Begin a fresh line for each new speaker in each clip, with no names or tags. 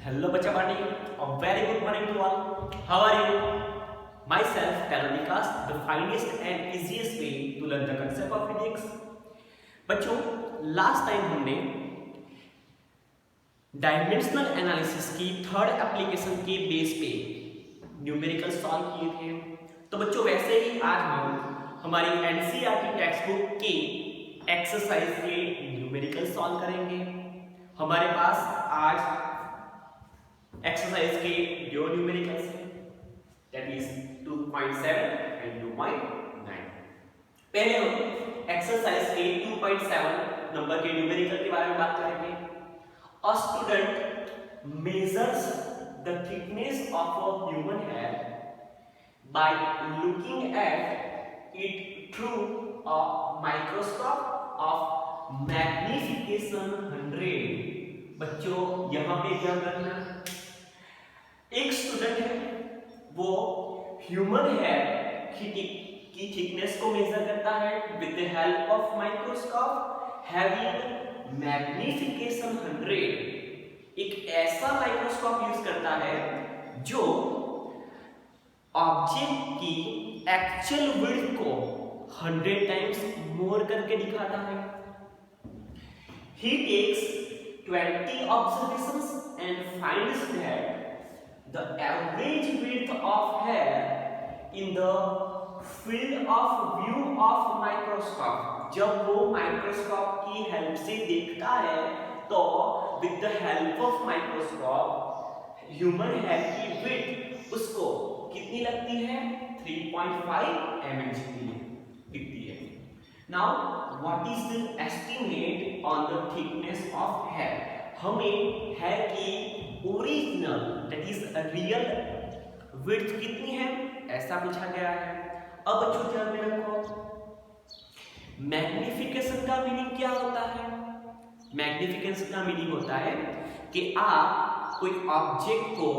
Hello, Bacha Party. A very good morning to all. How are you? Myself, Teranikas, the finest and easiest way to learn the concept of physics. बच्चों, last time हमने dimensional analysis की third application के base पे numerical solve किए थे। तो बच्चों वैसे ही आज हम हमारी एनसीईआरटी टेक्स्ट बुक के एक्सरसाइज के न्यूमेरिकल सॉल्व करेंगे। हमारे पास आज एक्सरसाइज के दो न्यूमेरिकल्स हैं, दैट इज 2.7 एंड 2.9। पहले हम एक्सरसाइज के 2.7 नंबर के न्यूमेरिकल के बारे में बात करेंगे। A student measures the thickness of a human hair by looking at it through a microscope of magnification 100। बच्चों यहां पे ध्यान रखना, एक स्टूडेंट है वो ह्यूमन हेयर की थिकनेस को मेजर करता है with the help of microscope having magnification 100। एक ऐसा माइक्रोस्कोप यूज करता है जो ऑब्जेक्ट की एक्चुअल विड्थ को 100 टाइम्स मोर करके दिखाता है। He takes 20 observations and finds that the average width of hair in the field of view of microscope, जब वो माइक्रोस्कोप की हेल्प से देखता है तो with the help of microscope human hair की width उसको कितनी लगती है? 3.5 mm दिखती है। Now what is the estimate on the thickness of hair? हमें हेयर की original that is real width कितनी है ऐसा पूछा गया है। अब बच्चों ध्यान में रखो, मैग्निफिकेशन का मीनिंग क्या होता है? मैग्निफिकेशन का मीनिंग होता है कि आप कोई ऑब्जेक्ट को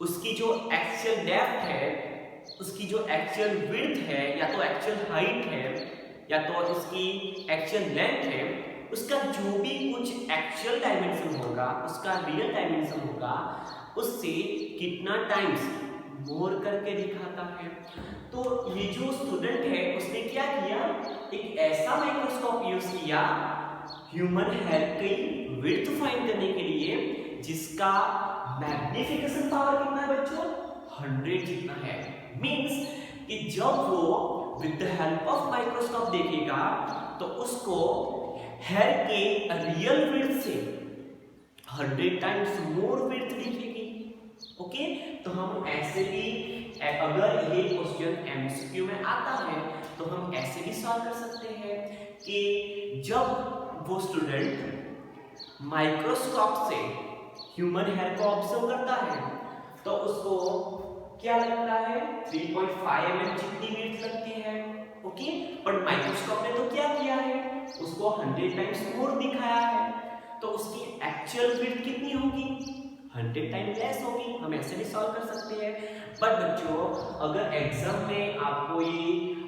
उसकी जो एक्चुअल डेप्थ है, उसकी जो एक्चुअल विड्थ है, या तो एक्चुअल हाइट है या तो उसकी एक्चुअल लेंथ है, उसका जो भी कुछ एक्चुअल डायमेंशन होगा, उसका रियल डायमेंशन होगा, उससे कितना टाइम्स मोर करके दिखाता है। तो ये जो स्टूडेंट है उसने क्या किया, एक ऐसा माइक्रोस्कोप यूज किया ह्यूमन हेयर की विड्थ फाइंड करने के लिए जिसका मैग्निफिकेशन पावर कितना है बच्चों? 100 जितना है। मींस कि जब वो with the help of microscope देखेगा तो उसको हेयर के रियल विड्थ से 100 टाइम्स मोर विड्थ दिखेगी। ओके, तो हम ऐसे भी अगर ये क्वेश्चन एमसीक्यू में आता है तो हम ऐसे भी सॉल्व कर सकते हैं कि जब वो स्टूडेंट माइक्रोस्कोप से ह्यूमन हेयर को ऑब्जर्व करता है तो उसको क्या लगता है? 3.5 mm जितनी विड्थ लगती है। ओके, और माइक्रोस्कोप ने तो क्या किया है, उसको 100 टाइम्स मोर दिखाया है, तो उसकी एक्चुअल विड्थ कितनी होगी? 100 टाइम लेस होगी। हम ऐसे भी सॉल्व कर सकते हैं। पर बच्चों अगर एग्जाम में आपको ये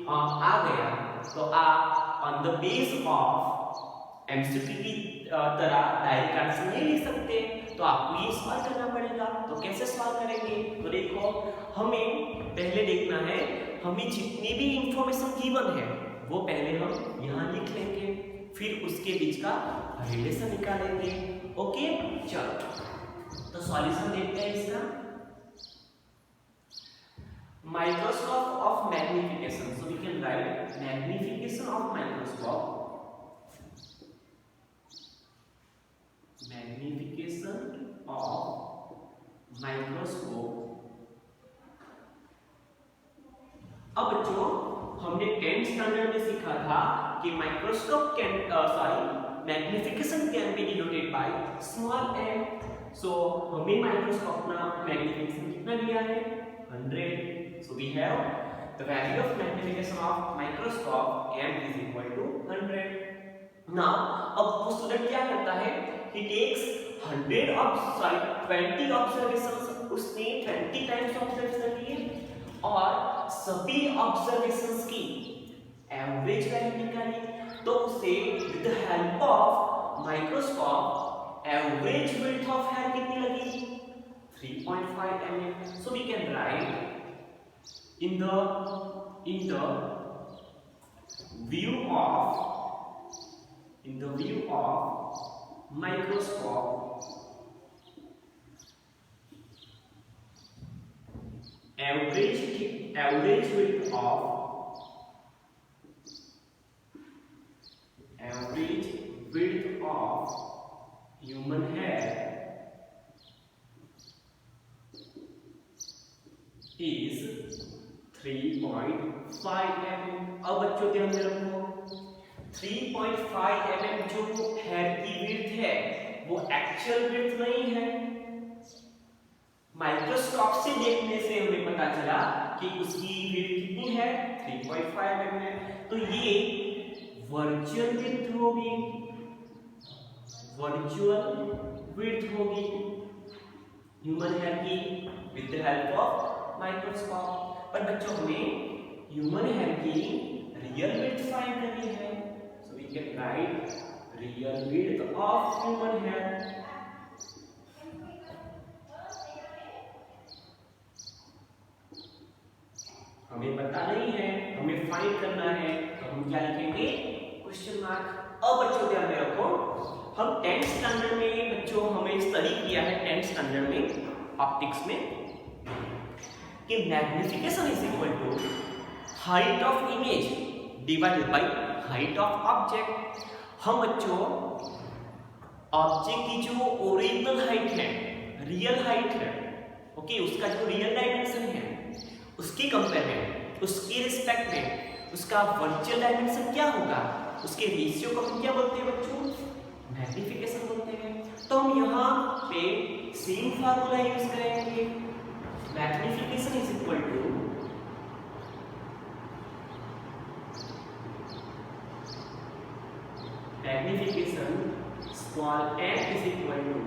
आ गया तो आप on the base of MCQ की तरह डायरेक्ट आंसर नहीं लिख सकते, तो आपको ये सॉल्व करना पड़ेगा। तो कैसे सॉल्व करेंगे? तो देखो, हमें पहले देखना है हमें जितनी भी इंफॉर्मेशन गिवन है वो पहले हम यहाँ लिख लेंगे, फिर उसके बीच का रिलेशन निकालेंगे। ओके, चलो तो सॉल्यूशन देखते हैं इसका। Microscope of magnification, so we can write magnification of microscope, magnification of microscope. अब बच्चों हमने 10th स्टैंडर्ड में सीखा था कि microscope can magnification can be denoted by small m। So हमें माइक्रोस्कोप ना मैग्निफिकेशन कितना दिया है? 100। So we have the value of magnification of microscope m is equal to 100। Now अब वो स्टूडेंट क्या करता है, he takes 20 ऑब्जर्वेशंस, उसने 20 टाइम्स ऑब्जर्वेशन किए और सभी ऑब्जर्वेशंस की एवरेज वैल्यू निकाली। तो उसे with the help of microscope average width width of hair कितनी लगी? 3.5 mm. So we can write in the view of microscope, average width of human hair is 3.5 mm. अब बच्चों ध्यान में रखो 3.5 mm जो हेयर की विड्थ है वो एक्चुअल विड्थ नहीं है। माइक्रोस्कोप से देखने से हमें पता चला कि उसकी विड्थ कितनी है? 3.5 mm है। तो ये वर्चुअल विड्थ होगी, ह्यूमन हेयर की with the help of microscope. पर बच्चों हमें ह्यूमन हेयर की रियल विड्थ फाइंड करनी है। So we can write real width of human hair. हमें पता नहीं है, हमें फाइंड करना है, तो हम क्या लिखेंगे? Question mark. अब बच्चों ध्यान में रखो, हम 10th स्टैंडर्ड में बच्चों हमें स्टडी किया है 10th स्टैंडर्ड में ऑप्टिक्स में कि magnification is equal to height of image divided by height of object. हम बच्चों ऑब्जेक्ट की जो ओरिजिनल हाइट है, रियल हाइट है, ओके, उसका जो रियल डायमेंशन है उसकी कंपेयर में, उसके रिस्पेक्ट में उसका वर्चुअल डायमेंशन क्या होगा, उसके रेशियो को हम क्या बोलते हैं बच्चों? मैग्निफिकेशन बोलते हैं। तो हम यहाँ पे सेम फार्मूला यूज करेंगे। Magnification is equal to small m is equal to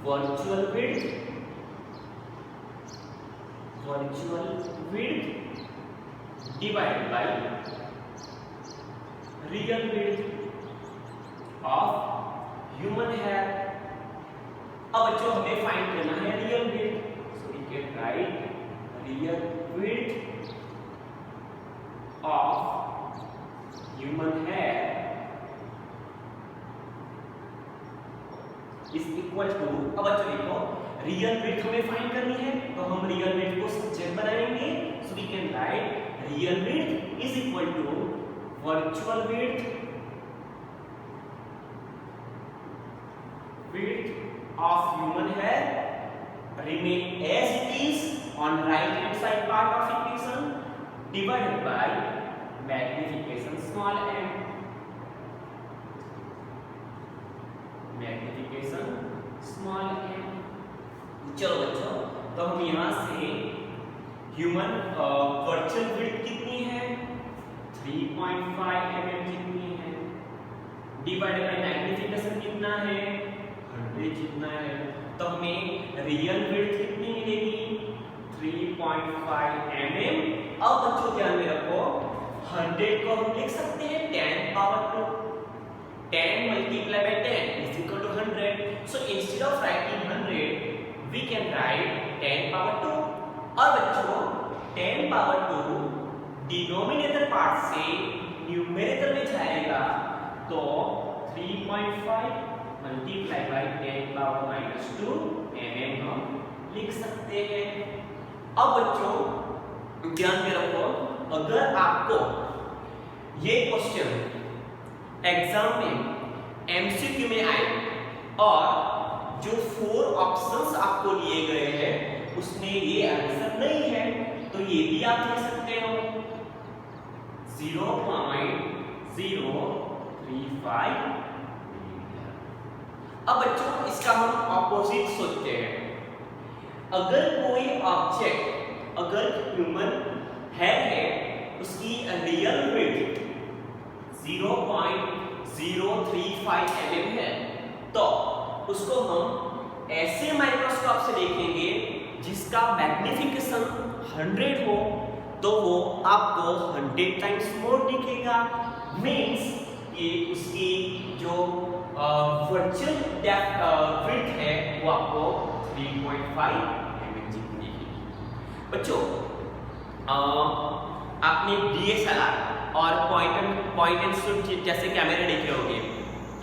virtual width divided by real width of human hair। अब बच्चों हमें फाइंड करना है real width, so we can write real width of human hair is equal to, अब बच्चों देखो real width हमें find करनी है तो हम रियल विड्थ को सब्जेक्ट बनाएंगे। So we can write real width is equal to virtual width of human hair remain as it is on right hand side part of equation divided by magnification small m। चलो बच्चों, तो हम यहाँ से human virtual width कितनी है? 3.5 mm कितनी है? डिवाइडेड बाय मैग्निफिकेशन कितना है? 100 जितना है। तो हमें रियल विड्थ कितनी मिलेगी? 3.5 mm। अब बच्चों ध्यान में रखो 100 को हम लिख सकते हैं 10 power 2, 10 multiplied by 10 is equal to 100। So instead of writing 100 we can write 10 power 2। और बच्चों 10 पावर 2 डिनोमिनेटर पार्ट से न्यूमरेटर में जाएगा तो 3.5 मल्टीप्लाई बाय 10 पावर -2 mm हम लिख सकते हैं। अब बच्चों ध्यान में रखो, अगर आपको ये क्वेश्चन एग्जाम में एमसीक्यू में आए और जो 4 ऑप्शंस आपको लिए गए हैं उसमें ये आंसर नहीं है तो ये भी आप लिख सकते हो 0.035। अब बच्चों इसका हम ऑपोजिट सोचते हैं। अगर कोई ऑब्जेक्ट, अगर ह्यूमन हेयर है उसकी रियल विड्थ 0.035 mm है तो उसको हम ऐसे माइक्रोस्कोप से देखेंगे जिसका मैग्निफिकेशन 100 हो तो वो आपको 100 टाइम्स मोर दिखेगा। मींस कि उसकी जो वर्चुअल विड्थ है वो आपको 3.5 mm दिखेगी। बच्चों आपने DSLR और पॉइंट एंड शूट जैसे कैमरे देखे होंगे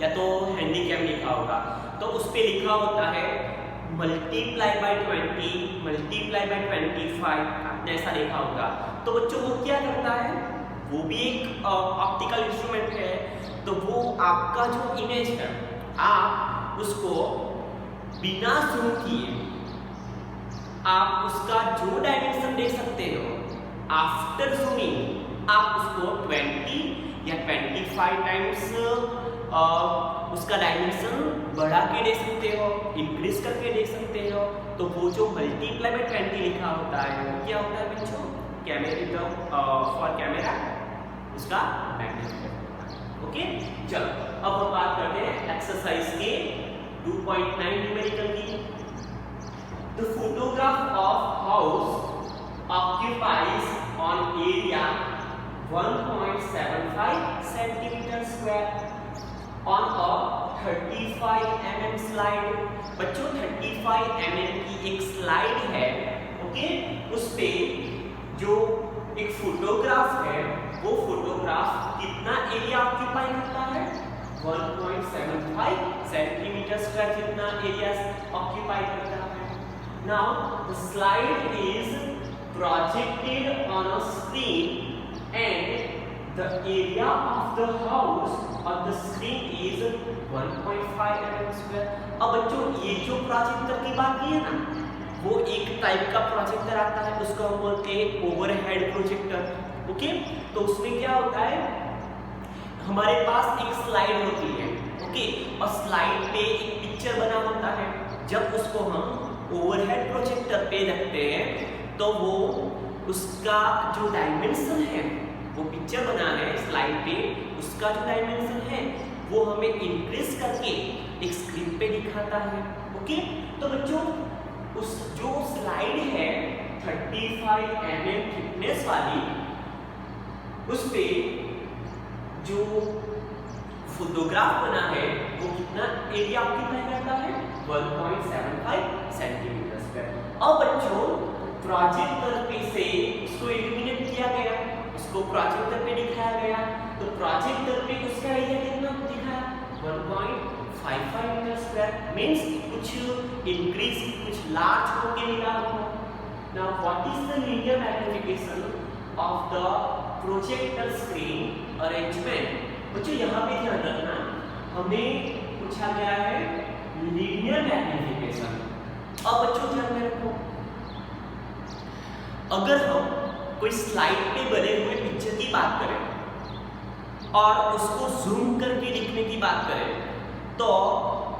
या तो हैंडीकैम लिखा होगा, तो उस पे लिखा होता है मल्टीप्लाई बाय 20 मल्टीप्लाई बाय 25, आपने ऐसा देखा होगा। तो बच्चों वो क्या करता है, वो भी एक ऑप्टिकल इंस्ट्रूमेंट है, तो वो आपका जो इमेज है आप उसको बिना जूम किए आप उसका जो डायमेंशन दे सकते हो आफ्टर जूमिंग आप उसको 20 या 25 टाइम्स उसका डायमेंशन बढ़ा के दे सकते हो, इंक्रीज करके दे सकते हो। तो वो जो मल्टीप्लाई बाय 20 लिखा होता है वो क्या होता है बच्चों, कैमरा फॉर कैमरा उसका मैग्नीफिकेशन होता है। ओके, चलो अब हम बात करते हैं एक्सरसाइज के 2.9 न्यूमेरिकल की। The photograph of house occupies on area 1.75 centimeter square on a 35 mm slide। बच्चों 35 mm की एक स्लाइड है, ओके, उस पे जो एक फोटोग्राफ है वो फोटोग्राफ कितना एरिया ऑक्यूपाई करता है, 1.75 सेंटीमीटर स्क्वायर जितना एरिया ऑक्यूपाई करता है। Now the slide is projected on a screen and the area of the house on the screen is 1.5 mm square। अब बच्चों ये जो प्रोजेक्टर की बात की है ना, वो एक टाइप का प्रोजेक्टर आता है, उसको हम बोलते हैं ओवरहेड प्रोजेक्टर। ओके, तो उसमें क्या होता है, हमारे पास एक स्लाइड होती है, ओके, और स्लाइड पे एक पिक्चर बना होता है। जब उसको हम ओवरहेड प्रोजेक्टर पे रखते हैं तो वो उसका जो डायमेंशन है, वो पिक्चर बना है स्लाइड पे, उसका जो डायमेंशन है वो हमें इंक्रीज करके एक स्क्रीन पे दिखाता है। ओके, तो बच्चों उस जो स्लाइड है 35 mm थिकनेस वाली, उस पे जो फोटोग्राफ बना है वो कितना एरिया ऑक्यूपाई करता है, 1.75 सेंटीमीटर स्क्वायर। अब बच्चों प्रोजेक्टर पे से उसको इल्यूमिनेट किया गया, उसको प्रोजेक्टर पे दिखाया गया, तो प्रोजेक्टर पे उसका एरिया कितना दिखाया, 1.55 मीटर स्क्वायर, मींस कुछ इंक्रीज कुछ लार्ज होके मिला हमको। Now what is the linear magnification of the projector screen arrangement. बच्चों यहाँ पे ध्यान रखना, हमें पूछा गया है लीनियर मैग्निफिकेशन। अब बच्चों ध्यान में रखो, अगर हम कोई स्लाइड पे बने हुए पिक्चर की बात करें और उसको जूम करके दिखने की बात करें तो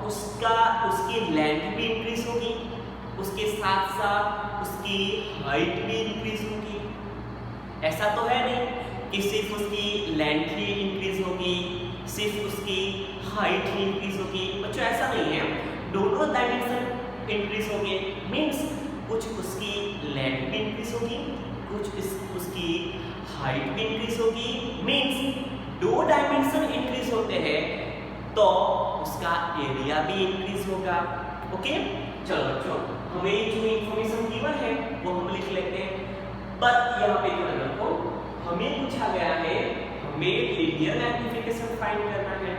उसकी लेंथ भी इंक्रीज होगी, उसके साथ साथ उसकी हाइट भी इंक्रीज होगी। ऐसा तो है नहीं कि सिर्फ उसकी लेंथ ही इंक्रीज होगी, सिर्फ उसकी हाइट ही इंक्रीज होगी। बच्चों ऐसा नहीं है, दोनों डायमेंशन इंक्रीज होंगे, मीन्स कुछ उसकी लेंथ भी इंक्रीज होगी, कुछ उसकी हाइट भी इंक्रीज होगी। मीन्स दो डायमेंशन इंक्रीज होते हैं तो उसका एरिया भी इंक्रीज होगा। ओके, चलो बच्चों हमें जो इंफॉर्मेशन गिवन है वो हम लिख लेते हैं, पर यहाँ पे ध्यान रखो, हमें पूछा गया है हमें लीनियर मैग्निफिकेशन फाइंड करना है।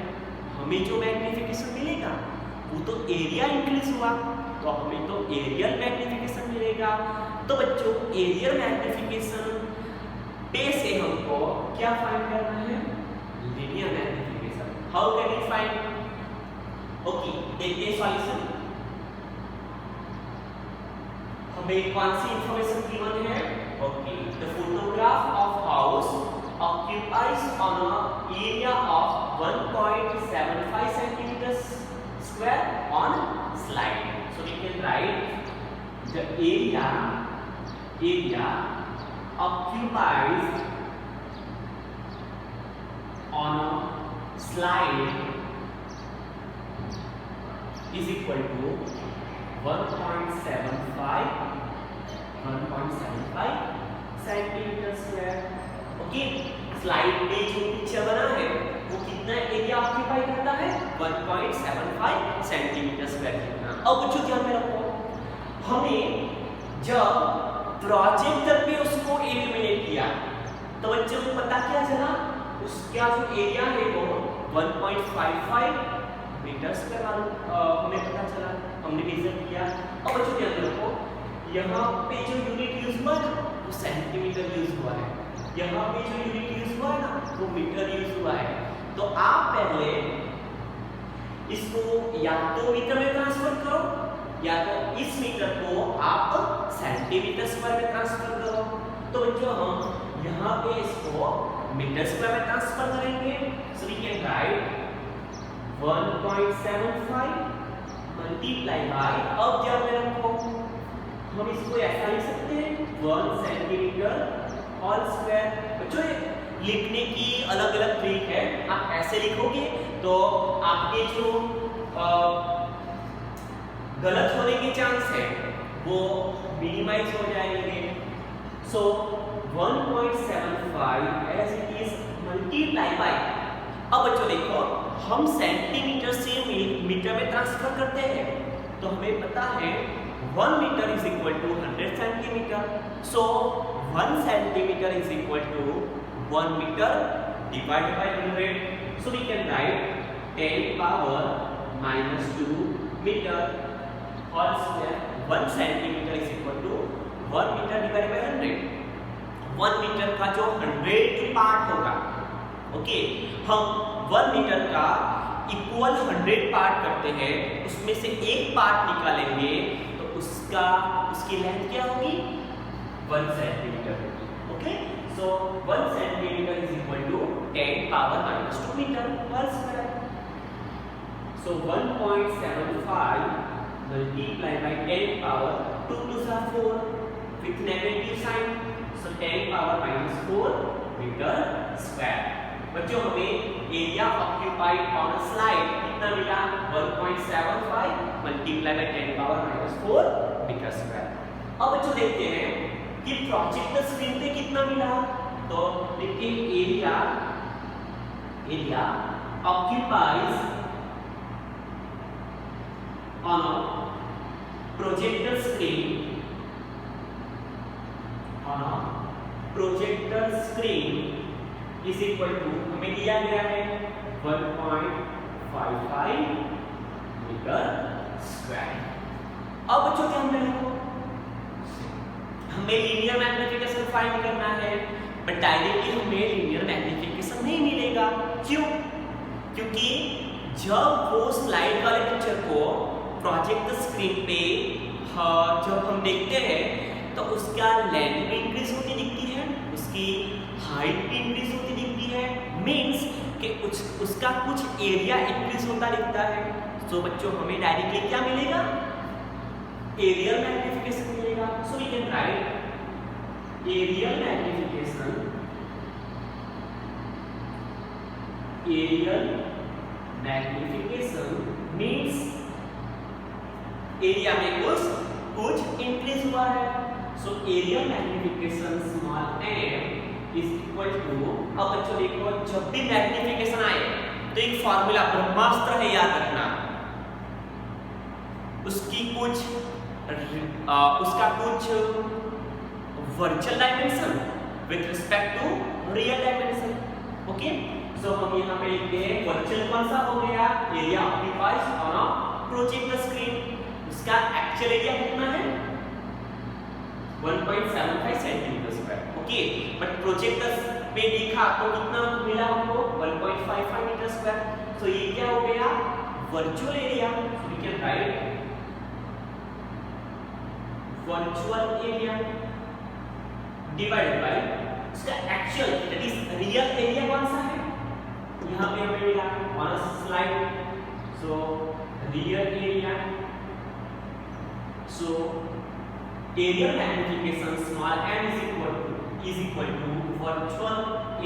हमें जो मैग्निफिकेशन मिलेगा वो तो एरिया इंक्रीज हुआ, तो हमें तो एरियल मैग्निफिकेशन मिलेगा। तो बच्चों एरियल मैग्निफिकेशन पे से हमको क्या फाइंड करना है, linear magnification. How can we find? Okay, देखिए सॉल्यूशन। हमें कौन सी इंफॉर्मेशन गिवन है? Okay, the photograph of house occupies on a area of 1.75 centimeters square on slide. So we can write the area occupies on a slide is equal to 1.75 centimetre square. Okay, slide पे जो picture बना है वो कितना area occupy करता है 1.75 centimetre square कितना। अब बच्चों ध्यान में रखो, हमें जब प्रोजेक्टर पे उसको इल्यूमिनेट किया तो बच्चों को पता क्या चला, उसका जो एरिया है वो 1.55 मीटर स्क्वायर हमें पता चला, हमने मेजर किया। अब बच्चों ध्यान रखो, यहाँ पे जो यूनिट यूज हुआ ना वो सेंटीमीटर यूज हुआ है, यहाँ पे जो यूनिट यूज हुआ है ना वो मीटर यूज हुआ है। तो आप पहले इसको या तो मीटर में ट्रांसफर करो या तो इस मीटर को आप सेंटीमीटर स्क्वायर में ट्रांसफर करो। तो बच्चों हम यहाँ पे इसको मीटर स्क्वायर में ट्रांसफर करेंगे। So we can write 1.75 multiply by, अब ध्यान में रखो हम इसको ऐसा लिख सकते हैं 1 सेंटीमीटर होल स्क्वायर। बच्चों लिखने की अलग अलग ट्रिक है, आप ऐसे लिखोगे तो आपके जो गलत होने के चांस है वो मिनिमाइज हो जाएंगे। So 1.75 as it is multiply by, अब बच्चों देखो हम सेंटीमीटर से मीटर में ट्रांसफर करते हैं तो हमें पता है 1 metre is equal to 100 centimetre. So 1 centimetre is equal to 1 meter divided by 100. So we can write 10 power minus 2 meter whole square. 1 centimeter is equal to 1 meter divided by 100. 1 meter का जो 100 part होगा, okay, हम 1 metre का equal 100 part करते हैं, उसमें से एक पार्ट निकालेंगे तो उसकी लेंथ क्या होगी 1 centimetre. Okay, so 1 centimetre is equal to 10 power minus 2 metre whole square. So 1.75 multiply by 10 power 2 to 4 with negative sign, so 10 power minus 4 metre square. बच्चों हमें area occupied on a slide कितना मिला 1.75 multiply by 10 power minus 4 metre square. अब बच्चों देखते हैं कि projector screen पे कितना मिला, तो देखिए area occupies on a projector screen is equal to, हमें दिया गया है 1.55 मीटर स्क्वायर। अब बच्चों ध्यान में रखो, हमें लीनियर मैग्निफिकेशन फाइंड करना है, बट डायरेक्टली हमें लीनियर मैग्निफिकेशन नहीं मिलेगा। क्यों? क्योंकि जब वो स्लाइड वाले पिक्चर को प्रोजेक्टर स्क्रीन पे जब हम देखते हैं तो उसका लेंथ भी इंक्रीज होती दिखती है, उसकी हाइट भी इंक्रीज होती दिखती है, मींस कि उसका कुछ एरिया इंक्रीज होता दिखता है। सो बच्चों हमें डायरेक्टली क्या मिलेगा, एरियल मैग्निफिकेशन मिलेगा। So we can write aerial magnification means area में कुछ इंक्रीज हुआ है। So aerial magnification small m is equal to, अब बच्चों देखो जब भी मैग्निफिकेशन आए तो एक फॉर्मूला ब्रह्मास्त्र है, याद रखना, उसका कुछ virtual dimension with respect to real dimension. Okay, so हम यहाँ पे लिखते हैं वर्चुअल कौन सा हो गया, area occupies on a projector screen, उसका एक्चुअल एरिया कितना है 1.75 centimetre square. Okay, but projector पे देखा तो कितना मिला हमको 1.55 मीटर स्क्वायर। सो ये क्या हो गया virtual area. So we can write virtual area divided by उसका actual that is real area कौन सा है, यहाँ पे हमें मिला on slide. So real area, so aerial magnification small m is equal to virtual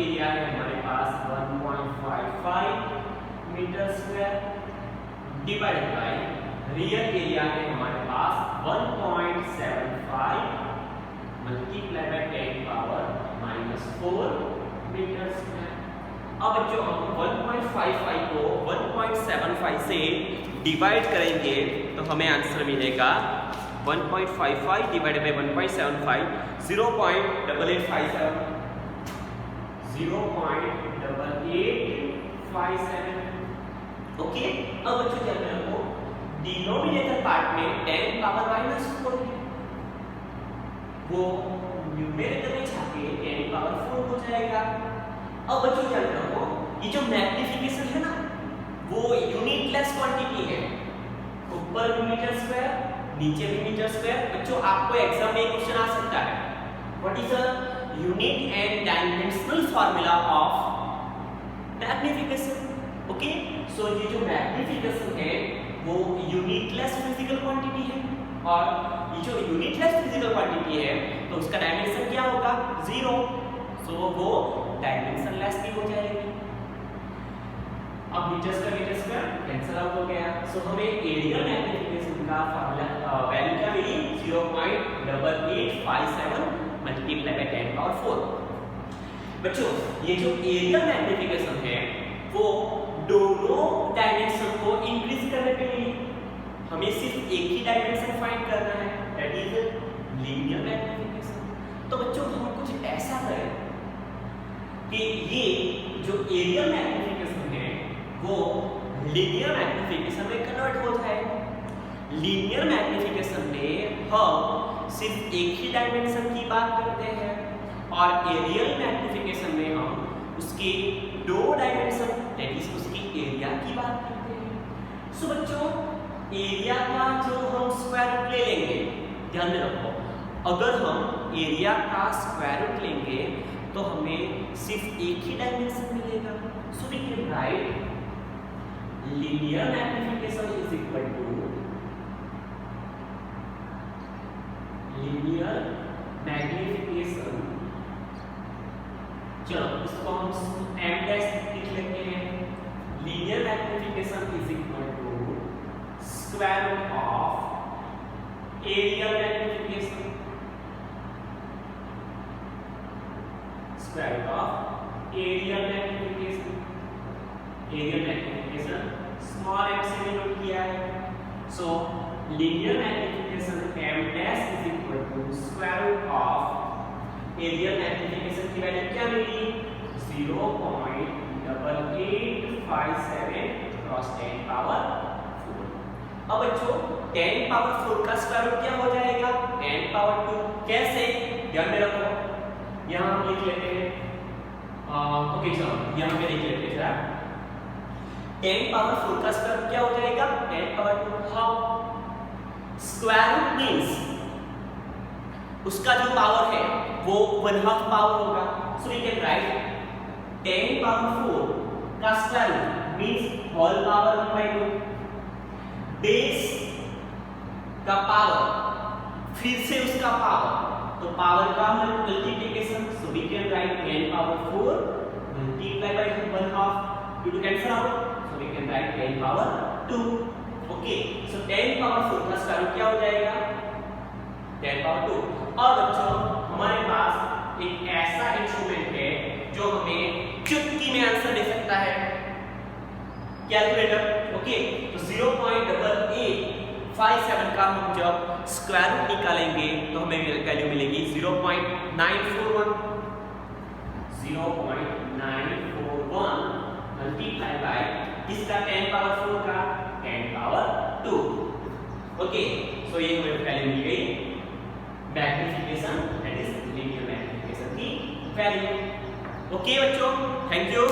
area है हमारे पास 1.55 metre square divided by real area है हमारे पास 1.75 multiply by 10 power minus 4 metre square. अब बच्चों हम 1.55 को 1.75 से डिवाइड करेंगे तो हमें आंसर मिलेगा 1.55 डिवाइडेड बाय 1.75 0.8857 0.8857। ओके, अब बच्चों क्या करना है, डिनोमिनेटर पार्ट में 10 पावर -4 है, वो न्यूमरेटर में जाके 10 पावर 4 हो जाएगा। अब बच्चों क्या करना है, ये जो मैग्निफिकेशन है ना वो यूनिटलेस क्वांटिटी है, ऊपर भी मीटर स्क्वायर नीचे भी मीटर स्क्वायर। बच्चों आपको एग्जाम में क्वेश्चन आ सकता है, what is the unit and dimensional formula of magnification. Okay, so ये जो मैग्निफिकेशन है वो यूनिटलेस फिजिकल क्वांटिटी है, और ये जो यूनिटलेस फिजिकल क्वांटिटी है तो उसका डायमेंशन क्या होगा, 0, सो वो डायमेंशनलेस भी हो जाएगी। अब मीटर स्क्वायर कैंसिल आउट हो गया, सो हमें एरिया मैग्निफिकेशन का फार्मूला वैल्यू क्या मिली, 0.8857 मल्टीप्लाई बाय 10 पावर 4। बच्चों ये जो एरिया मैग्निफिकेशन है वो दोनों डायमेंशन को इंक्रीज करने के लिए हमें सिर्फ एक ही डायमेंशन फाइंड करना है, दैट इज लीनियर मैग्निफिकेशन। तो बच्चों हम कुछ ऐसा करें कि ये जो एरिया मैग्निफिकेशन है वो लीनियर मैग्निफिकेशन में कन्वर्ट हो जाए। लीनियर मैग्निफिकेशन में हम सिर्फ एक ही डायमेंशन की बात करते हैं, और एरियल मैग्निफिकेशन में हम उसके दो डायमेंशन दैट इज उसकी एरिया की बात करते हैं। सो बच्चों एरिया का जो हम स्क्वायर रूट ले लेंगे, ध्यान में रखो, अगर हम एरिया का स्क्वायर रूट लेंगे तो हमें सिर्फ एक ही डायमेंशन मिलेगा। So we can write linear magnification is equal to linear magnification, चलो इसको हम m डैश लिख लेते हैं, linear magnification is equal to square root of area magnification, square root of area magnification, area magnification small m से denote किया है। सो linear magnification m dash is equal to square root of area magnification की value क्या मिली, 0.8857 cross 10 power 4। अब बच्चों 10 power 4 का स्क्वायर रूट क्या हो जाएगा, 10 पावर 2। कैसे, ध्यान में रखो, यहां हम लिख लेते हैं, ओके चलो यहां पे लिख लेते हैं जरा, 10 पावर 4 का स्क्वायर क्या हो जाएगा, 10 power 2। How, square root means उसका जो पावर है वो 1/2 पावर होगा। So we can write 10 power 4 का square root means whole power 1/2, base का पावर फिर से उसका पावर, तो पावर का multiplication. So we can write 10 power 4 multiply by 1/2 two cancel out, we can write 10 power 2। Okay, so 10 power 4 का square root क्या हो जाएगा, 10 पावर 2। और बच्चों हमारे पास एक ऐसा इंस्ट्रूमेंट है जो हमें चुटकी में आंसर दे सकता है, कैलकुलेटर। ओके, तो 0.8857 का हम जब स्क्वायर रूट निकालेंगे तो हमें वैल्यू मिलेगी 0.941 मल्टीप्लाई बाय इसका 10 पावर 4 का 10 पावर 2। ओके, सो ये हमें वैल्यू मिल गई magnification, that is linear magnification की वैल्यू। ओके बच्चों, थैंक यू।